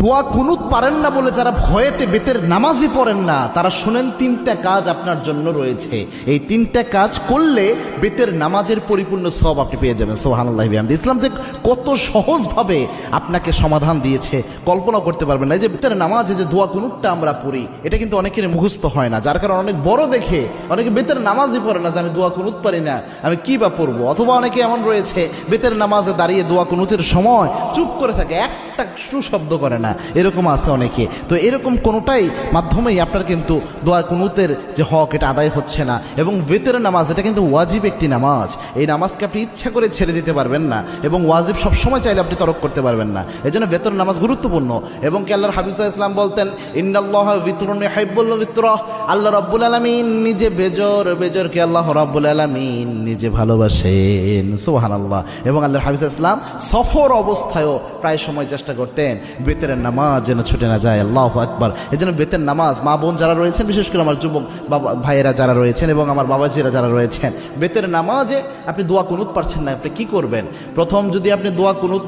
দোয়া কুনুত পারেন না বলে যারা ভয়েতে বেতের নামাজই পড়েন না, তারা শুনেন তিনটা কাজ আপনার জন্য রয়েছে। এই তিনটা কাজ করলে বেতের নামাজের পরিপূর্ণ সওয়াব আপনি পেয়ে যাবেন। সুবহানাল্লাহি বিহামদিহি। ইসলাম যে কত সহজভাবে আপনাকে সমাধান দিয়েছে কল্পনা করতে পারবেন না। এই যে বেতের নামাজে যে দোয়া কুনুতটা আমরা পড়ি, এটা কিন্তু অনেকের মুখস্থ হয় না, যার কারণে অনেক বড় দেখে অনেকে বেতের নামাজই পড়ে না যে আমি দোয়া কুনুত পারি না, আমি কি বা পড়বো। অথবা অনেকে এমন রয়েছে বেতের নামাজে দাঁড়িয়ে দোয়া কুনুতের সময় চুপ করে থাকে, একটা শব্দ করে না, এরকম আছে অনেকে। তো এরকম কোনোটাই মাধ্যমেই আপনার কিন্তু দোয়া কুনুতের যে হক এটা আদায় হচ্ছে না। এবং বেতের নামাজ এটা কিন্তু ওয়াজিব একটি নামাজ, এই নামাজকে আপনি ইচ্ছা করে ছেড়ে দিতে পারবেন না, এবং ওয়াজিব সবসময় চাইলে আপনি তরক করতে পারবেন না। এই জন্য বেতের নামাজ গুরুত্বপূর্ণ। এবং কি আল্লাহর হাবিব সাল্লাল্লাহু আলাইহি ওয়াসাল্লাম বলতেন, ইন্নাল্লাহা বিতরুন ইউহিব্বুল বিতরা, আল্লাহ রাব্বুল আলামিন নিজে বেজরকে আল্লাহ রাব্বুল আলামিন নিজে ভালোবাসেন। সুবহানাল্লাহ। এবং আল্লাহর হাবিব সাল্লাল্লাহু আলাইহি ওয়াসাল্লাম সফর অবস্থায়ও প্রায় সময় চেষ্টা করতেন বেতের নামাজ যেন ছুটে না যায়। আল্লাহু আকবার। এই জন্য বেতের নামাজ মা বোন যারা রয়েছেন, বিশেষ করে আমার যুবক বাবা ভাইয়েরা যারা রয়েছেন এবং আমার বাবাজিরা যারা রয়েছেন, বেতের নামাজে আপনি দোয়া কুনুত পারছেন না, আপনি কি করবেন? প্রথম যদি আপনি দোয়া কুনুত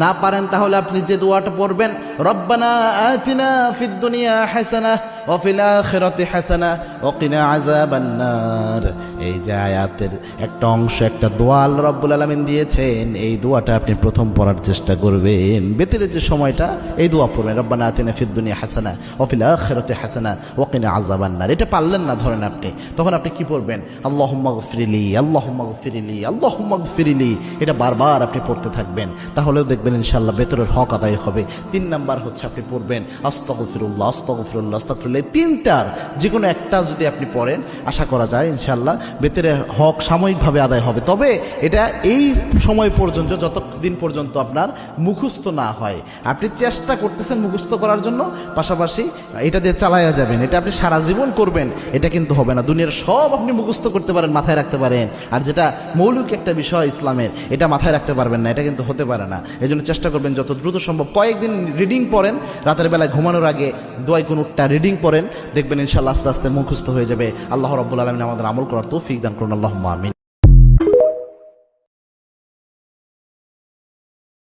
না পারেন তাহলে আপনি যে দোয়াটা পড়বেন, রব্বানা আতিনা ফিদ দুনিয়া হাসানাহ ওয়া ফিল আখিরাতি হাসানাহ ওয়া কিনা আযাবান নার। এই যে আয়াতের একটা অংশ, একটা দোয়া আল্লাহ রাব্বুল আলামিন দিয়েছেন, এই দোয়াটা আপনি প্রথম পড়ার চেষ্টা করবেন। বেতের যে সময়টা এই দোয়া পড়বেন, রব্বানা আতিনা ফিদ দুনিয়া হাসানাহ ওয়া ফিল আখিরাতি হাসানাহ ওয়া কিনা আযাবান নার। এটা পারলেন না ধরেন আপনি, তখন আপনি কি পড়বেন? আল্লাহুম্মা গফিরলি, আল্লাহুম্মা গফিরলি, আল্লাহুম্মা গফিরলি। এটা বারবার আপনি পড়তে থাকবেন, তাহলেও দেখবেন ইনশাআল্লাহ বেতরের হক আদায় হবে। 3 নাম্বার হচ্ছে আপনি পড়বেন আস্তাগফিরুল্লাহ, আস্তাগফিরুল্লাহ, আস্তাগফিরুল্লাহ। এই 3টার যে কোনো একটা যদি আপনি পড়েন, আশা করা যায় ইনশাআল্লাহ বেতরের হক সাময়িকভাবে আদায় হবে। তবে এটা এই সময় পর্যন্ত, যতদিন পর্যন্ত আপনার মুখস্থ না হয়। আপনি চেষ্টা করতেছেন মুখস্থ করার জন্য, পাশাপাশি এটা দিয়ে চালায়া যাবেন। এটা আপনি সারা জীবন করবেন, এটা কিন্তু হবে না। দুনিয়ার সব আপনি মুখস্থ করতে পারেন, মাথায় রাখতে পারেন, আর যেটা মৌলিক একটা বিষয় ইসলামের, এটা মাথায় রাখতে পারবেন না, এটা কিন্তু হতে পারে না। এই জন্য চেষ্টা করবেন যত দ্রুত সম্ভব কয়েকদিন রিডিং পড়েন, রাতের বেলায় ঘুমানোর আগে দোয়া কুনুতটা রিডিং পড়েন, দেখবেন ইনশাআল্লাহ আস্তে আস্তে মুখস্থ হয়ে যাবে। আল্লাহ রাব্বুল আলামিন আমাদের আমল করার তৌফিক দান করুন। আল্লাহুম্মা আমিন।